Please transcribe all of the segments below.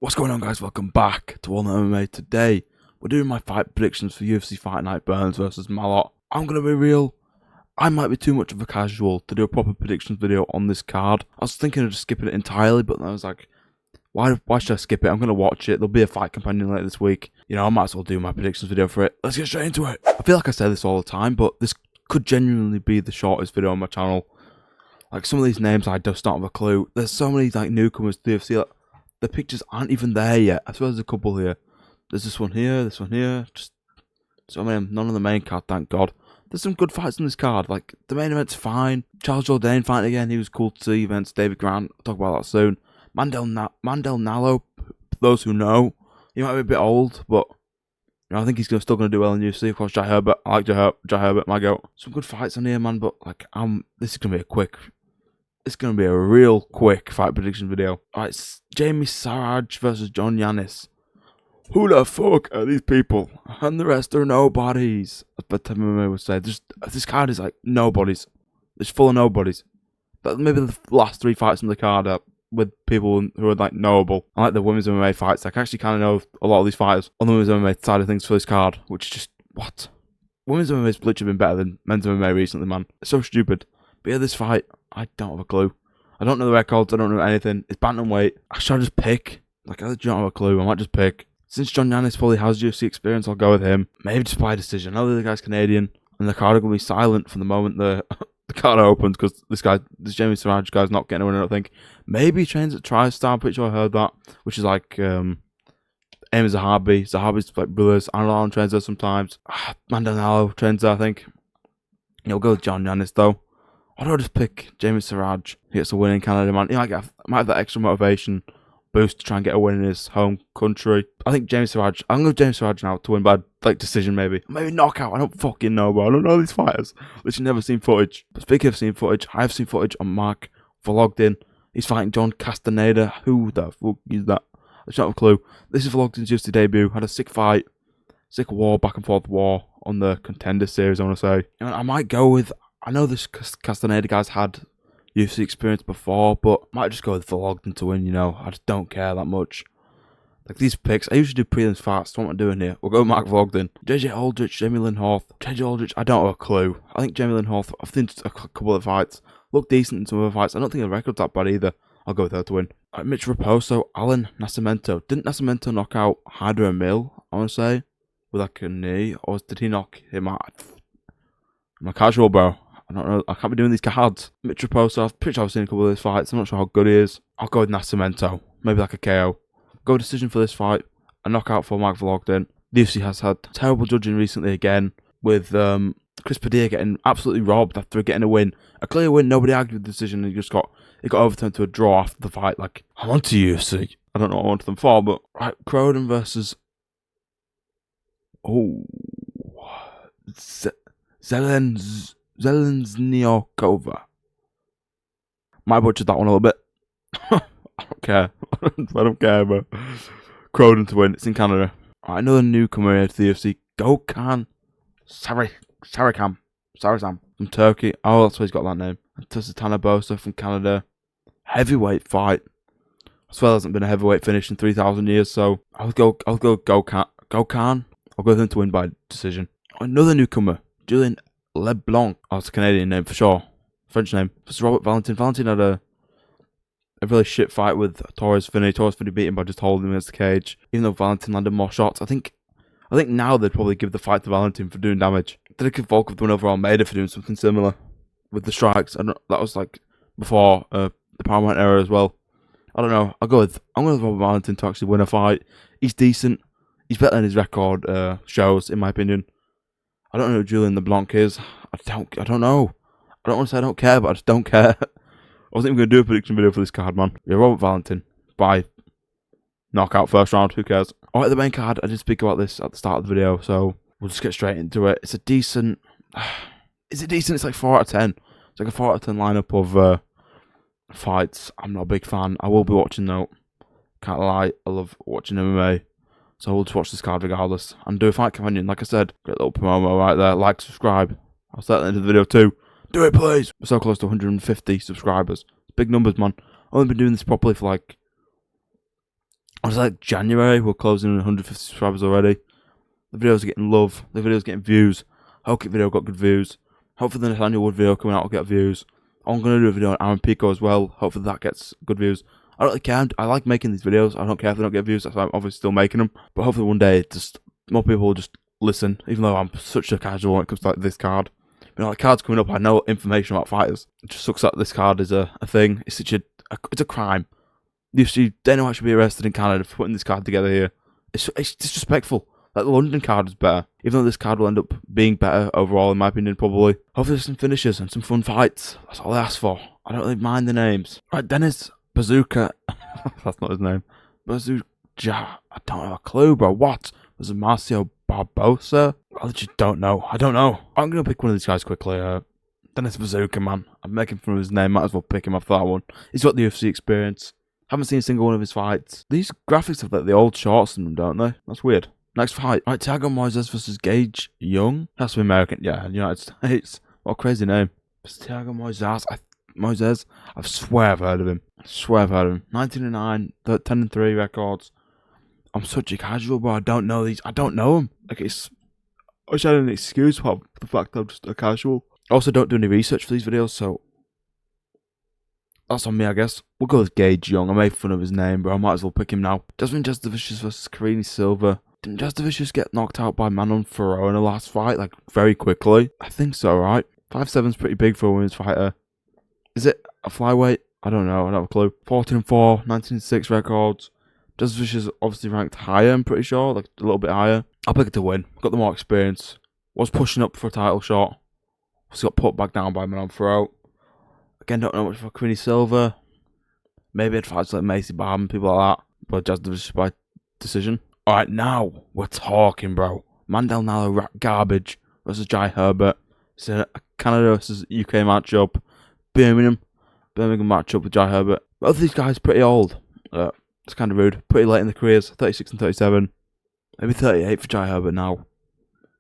What's going on, guys? Welcome back to All MMA. Today, we're doing my fight predictions for UFC Fight Night Burns versus Malott. I'm going to be real, I might be too much of a casual to do a proper predictions video on this card. I was thinking of just skipping it entirely, but then I was like, why should I skip it? I'm going to watch it. There'll be a fight companion later this week. You know, I might as well do my predictions video for it. Let's get straight into it. I feel like I say this all the time, but this could genuinely be the shortest video on my channel. Like, some of these names I just don't have a clue. There's so many like newcomers to the UFC. Like, the pictures aren't even there yet. I suppose there's a couple here. There's this one here, just so many, none on the main card, thank God. There's some good fights on this card. Like, the main event's fine. Charles Jourdain fighting again, he was cool to see against David Grant. I'll talk about that soon. Mandel Nallo, those who know, he might be a bit old, but you know, I think he's still going to do well in UFC. Of course, Jai Herbert, I like Jai Herbert, my goat. Some good fights on here, man, but like, this is going to be a quick. It's going to be a real quick fight prediction video. Alright, it's Jamie Saraj versus John Yanis. Who the fuck are these people? And the rest are nobodies. As MMA would say. This card is like nobodies. It's full of nobodies. But maybe the last three fights on the card are with people who are like knowable. I like the women's MMA fights. I can actually kind of know a lot of these fighters on the women's MMA side of things for this card. Which is just, what? Women's MMA has literally been better than men's MMA recently, man. It's so stupid. But yeah, this fight, I don't have a clue. I don't know the records, I don't know anything. It's bantamweight. Should I just pick? Like, I don't have a clue. I might just pick. Since John Yanis probably has UFC experience, I'll go with him. Maybe just by decision. I know the guy's Canadian, and the card are going to be silent from the moment the card opens, because this Jamie Saraj guy's not getting a win, I don't think. Maybe he trains at TriStar, I'm pretty sure I heard that. Which is like, Aim Zahabi. Zahabi's like brothers. Arnold trains there sometimes. Mandel Nallo trains there, I think. I'll go with John Yanis, though. Why don't I just pick Jamie Saraj? He gets a win in Canada, man. He might have that extra motivation boost to try and get a win in his home country. I think Jamie Saraj, I'm going to Jamie Saraj now to win by like decision, maybe knockout. I don't fucking know, bro. I don't know these fighters. Literally never seen footage. But speaking of seeing footage, I have seen footage on Mark Vlogdin. He's fighting John Castaneda. Who the fuck is that? I don't have a clue. This is Vlogdin's UFC debut. Had a sick fight, sick war, back and forth war on the Contender series, I want to say. And I might go with, I know this Castaneda guy's had UFC experience before, but I might just go with Vlogdin to win, you know. I just don't care that much. Like, these picks, I usually do prelims fast. What am I doing here? We'll go Mark Vlogdin. JJ Aldrich, Jamie Lynn Horth. JJ Aldrich, I don't have a clue. I think Jamie Lynn Horth, I've seen a couple of fights. Look decent in some of the fights. I don't think the record's that bad either. I'll go with her to win. Mitch Raposo, Alan Nascimento. Didn't Nascimento knock out Hydra Mill, I want to say, with like a knee? Or did he knock him out? I'm a casual, bro. I don't know. I can't be doing these cards. Mitch Raposo, I'm pretty sure I've seen a couple of his fights. I'm not sure how good he is. I'll go with Nascimento. Maybe like a KO. Go decision for this fight. A knockout for Mark Vlogdin. The UFC has had terrible judging recently again, with Chris Padilla getting absolutely robbed after getting a win. A clear win, nobody argued the decision. It got overturned to a draw after the fight. Like, I want to UFC. I don't know what I wanted them for, but right, Croden versus Zelensnyakova. Might butcher that one a little bit. I don't care. I don't care, bro. Croden to win. It's in Canada. Right, another newcomer here to the UFC. Gökhan Sarıkam from Turkey. Oh, that's why he's got that name. And Tusitana Bosa from Canada. Heavyweight fight. I swear there hasn't been a heavyweight finish in 3,000 years, so I'll go Gökhan. I'll go with him to win by decision. Another newcomer, Julien LeBlanc. Oh, it's a Canadian name for sure. French name. It's Robert Valentin. Valentin had a really shit fight with Torres Finney. Torres Finney beat him by just holding him against the cage. Even though Valentin landed more shots, I think now they'd probably give the fight to Valentin for doing damage. Did I give Volkov the win over Almeida for doing something similar with the strikes? That was like before the Paramount era as well. I don't know. I'm going with Robert Valentin to actually win a fight. He's decent. He's better than his record shows, in my opinion. I don't know who Julien LeBlanc is. I don't know. I don't want to say I don't care, but I just don't care. I wasn't even going to do a prediction video for this card, man. Yeah, Robert Valentin by knockout first round. Who cares? Alright, the main card. I did speak about this at the start of the video, so we'll just get straight into it. It's a decent. Is it decent? It's like 4 out of 10. It's like a 4 out of 10 lineup of fights. I'm not a big fan. I will be watching though. Can't lie. I love watching MMA. So we'll just watch this card regardless. And do a fight companion. Like I said, great little promo right there. Like, subscribe. I'll start at the end of the video too. Do it, please. We're so close to 150 subscribers. Big numbers, man. I've only been doing this properly for like It's like January, we're closing in 150 subscribers already. The videos are getting love, the videos are getting views. Hokey video got good views. Hopefully the Nathaniel Wood video coming out will get views. I'm going to do a video on Aaron Pico as well. Hopefully that gets good views. I don't really care. I like making these videos. I don't care if they don't get views. That's why I'm obviously still making them. But hopefully one day, just more people will just listen. Even though I'm such a casual when it comes to like this card. You know, like cards coming up, I know information about fighters. It just sucks that this card is a thing. It's such it's a crime. UFC, Dana White should be arrested in Canada for putting this card together here. It's disrespectful. Like the London card is better. Even though this card will end up being better overall, in my opinion, probably. Hopefully there's some finishes and some fun fights. That's all I ask for. I don't really mind the names. Right, Dennis Bazooka. That's not his name. Bazooka. I don't have a clue, bro. What? Was it Marcio Barbosa? I just don't know. I don't know. I'm going to pick one of these guys quickly. Dennis Bazooka, man. I'm making fun of his name. Might as well pick him after that one. He's got the UFC experience. Haven't seen a single one of his fights. These graphics have like the old shorts in them, don't they? That's weird. Next fight. Right, Thiago Moises versus Gage Young. Has to be American. Yeah, United States. What a crazy name. It's Thiago Moises. Moises. I swear I've heard of him. 19-9, 10-3 records. I'm such a casual, but I don't know these. I don't know him. Like, I wish I had an excuse for the fact that I'm just a casual. I also don't do any research for these videos, so that's on me, I guess. We'll go with Gage Young. I made fun of his name, but I might as well pick him now. Desmond Jasdovicius versus Karini Silva. Didn't Jasdovicius get knocked out by Manon Ferro in the last fight, like, very quickly? I think so, right? 5'7's pretty big for a women's fighter. Is it a flyweight? I don't know. I don't have a clue. 14-4, 19-6 records. Jasdovicius obviously ranked higher, I'm pretty sure, like, a little bit higher. I'll pick it to win. Got the more experience. Was pushing up for a title shot. Was got put back down by Manon Ferro. Again, don't know much for Karini Silva. Maybe I'd fight like Macy Barham and people like that. But Jasdovicius by decision. Alright, now we're talking, bro. Mandel Nallo rap garbage versus Jai Herbert. It's a Canada versus UK matchup. Birmingham matchup with Jai Herbert. Both of these guys pretty old. It's kind of rude. Pretty late in their careers. 36 and 37. Maybe 38 for Jai Herbert now.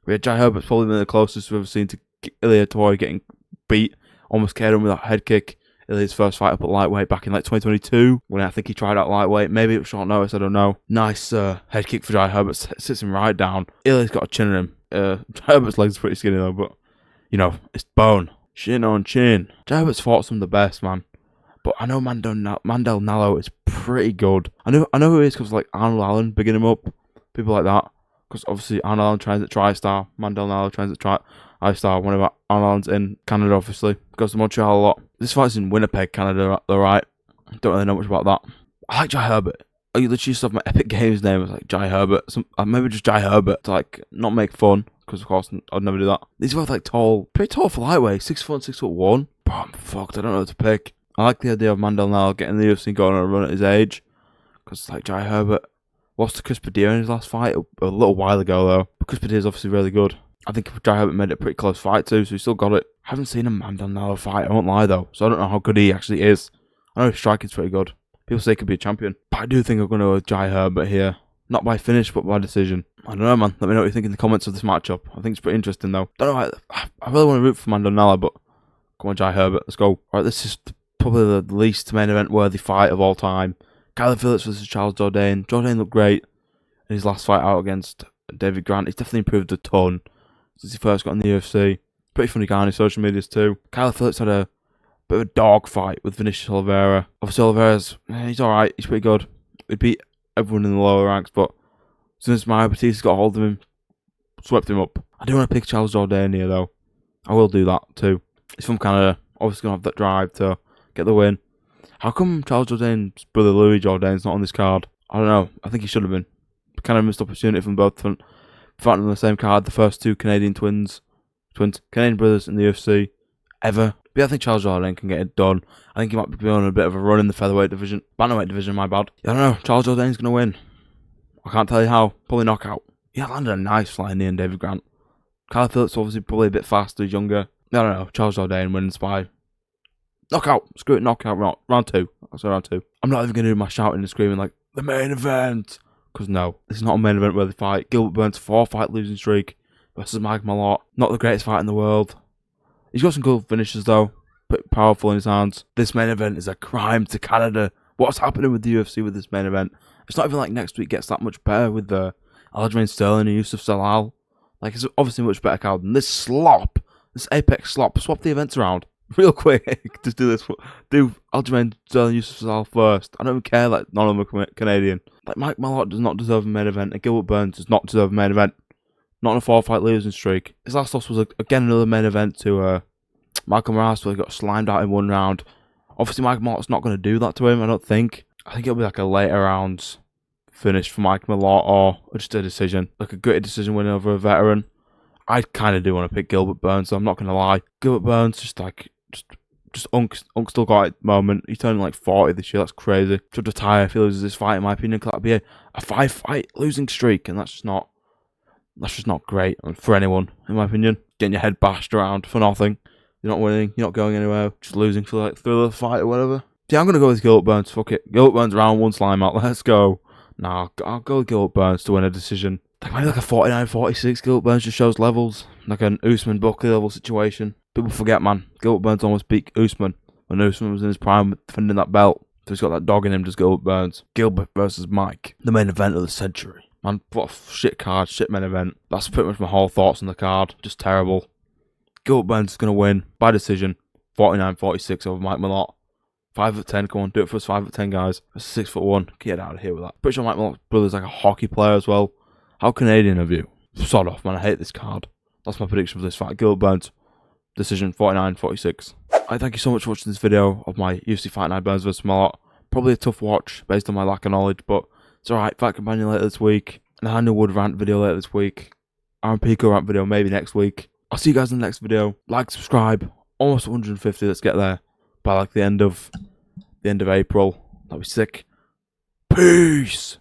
Yeah, Jai Herbert's probably been the closest we've ever seen to Ilia Toure getting beat. Almost killed him with that head kick. Ilia's first fight up at lightweight back in like 2022 when I think he tried out lightweight. Maybe it was short notice, I don't know. Nice head kick for Jai Herbert. Sits him right down. Ilia's got a chin in him. Jai Herbert's legs are pretty skinny though, but you know, it's bone. Chin on chin. Jai Herbert's fought some of the best, man. But I know Mandel Nallo is pretty good. I know who he is because like Arnold Allen bigging him up. People like that. Because obviously Arnold Allen trains at TriStar. Mandel Nallo trains at TriStar. One of Arnold Allen's in Canada, obviously. Goes to Montreal a lot. This fight's in Winnipeg, Canada, though, right? Don't really know much about that. I like Jai Herbert. I literally used to have my Epic Games name as like Jai Herbert. Maybe just Jai Herbert to like not make fun. Because of course I'd never do that. These are both like tall. Pretty tall for lightweight. 6 foot, 6'1". But I'm fucked. I don't know what to pick. I like the idea of Mandel Nallo getting the UFC going on a run at his age. Because like Jai Herbert lost to Chris Padilla in his last fight a little while ago though. But Chris Padilla is obviously really good. I think Jai Herbert made it a pretty close fight too, so he still got it. I haven't seen a Mandel Nallo fight, I won't lie though, so I don't know how good he actually is. I know his striking's pretty good. People say he could be a champion. But I do think I'm going to go with Jai Herbert here. Not by finish, but by decision. I don't know, man. Let me know what you think in the comments of this matchup. I think it's pretty interesting though. Don't know, I really want to root for Mandel Nallo, but come on Jai Herbert, let's go. Right, this is probably the least main event worthy fight of all time. Kyler Phillips versus Charles Jourdain. Jourdain looked great in his last fight out against David Grant. He's definitely improved a ton since he first got in the UFC. Pretty funny guy on his social medias too. Kyler Phillips had a bit of a dog fight with Vinicius Oliveira. Obviously Oliveira's, he's alright, he's pretty good. He beat everyone in the lower ranks, but as soon as Mario Batista's got a hold of him, swept him up. I do want to pick Charles Jourdain here though. I will do that too. He's from Canada, obviously going to have that drive to get the win. How come Charles Jourdain's brother Louis Jourdain's not on this card? I don't know. I think he should have been. Kind of missed opportunity from both fighting on the same card. The first two Canadian Canadian brothers in the UFC ever. But yeah, I think Charles Jourdain can get it done. I think he might be on a bit of a run in the featherweight division. Bantamweight division, my bad. I don't know. Charles Jourdain's going to win. I can't tell you how. Probably knockout. Yeah, landed a nice flying knee on David Grant. Kyler Phillips obviously probably a bit faster, he's younger. I don't know. Charles Jourdain wins by knockout. Screw it, knockout. Round two. That's round two. I'm not even going to do my shouting and screaming like, the main event. Because no, this is not a main event worthy fight. Gilbert Burns' 4-fight losing streak versus Mike Malott. Not the greatest fight in the world. He's got some good finishes though. Pretty powerful in his hands. This main event is a crime to Canada. What's happening with the UFC with this main event? It's not even like next week gets that much better with the Aljamain Sterling and Yusuf Salal. Like, it's obviously a much better card than this slop. This Apex slop. Swap the events around. Real quick. Just do this. Do Aljamain Sterling and Yusuf Salal first. I don't even care that none of them are Canadian. Like, Mike Malott does not deserve a main event, and Gilbert Burns does not deserve a main event. Not on a 4-fight losing streak. His last loss was, again, another main event to Michael Morales, where he got slimed out in 1 round. Obviously, Mike Malott's not going to do that to him, I don't think. I think it'll be like a later rounds finish for Mike Malott, or just a decision. Like a gritty decision win over a veteran. I kind of do want to pick Gilbert Burns, so I'm not going to lie. Gilbert Burns, just Unk still got it at the moment. He's turning like 40 this year, that's crazy. Should retire if he loses this fight, in my opinion, because that'd be a 5-fight losing streak, and that's just not great for anyone, in my opinion. Getting your head bashed around for nothing. You're not winning, you're not going anywhere, just losing for like through the fight or whatever. Yeah, I'm going to go with Gilbert Burns, fuck it. Gilbert Burns round 1 slime out, let's go. Nah, I'll go with Gilbert Burns to win a decision. Like maybe like a 49-46, Gilbert Burns just shows levels. Like an Usman-Buckley level situation. People forget, man, Gilbert Burns almost beat Usman when Usman was in his prime defending that belt. So he's got that dog in him, just Gilbert Burns. Gilbert versus Mike, the main event of the century. Man, what a shit card, shit main event. That's pretty much my whole thoughts on the card. Just terrible. Gilbert Burns is going to win by decision. 49-46 over Mike Malott. 5'10", come on, do it for us, 5'10", guys. 6'1", get out of here with that. Pretty sure Mike Malott's brother's like a hockey player as well. How Canadian of you? Sod off, man, I hate this card. That's my prediction for this fight. Gilbert Burns, decision 49-46. I thank you so much for watching this video of my UFC Fight Night Burns vs Malott. Probably a tough watch based on my lack of knowledge, but it's alright. Fight Companion later this week. An Daniel Wood rant video later this week. Aaron Pico rant video maybe next week. I'll see you guys in the next video. Like, subscribe. Almost 150, let's get there. By like the end of April. That'll be sick. Peace!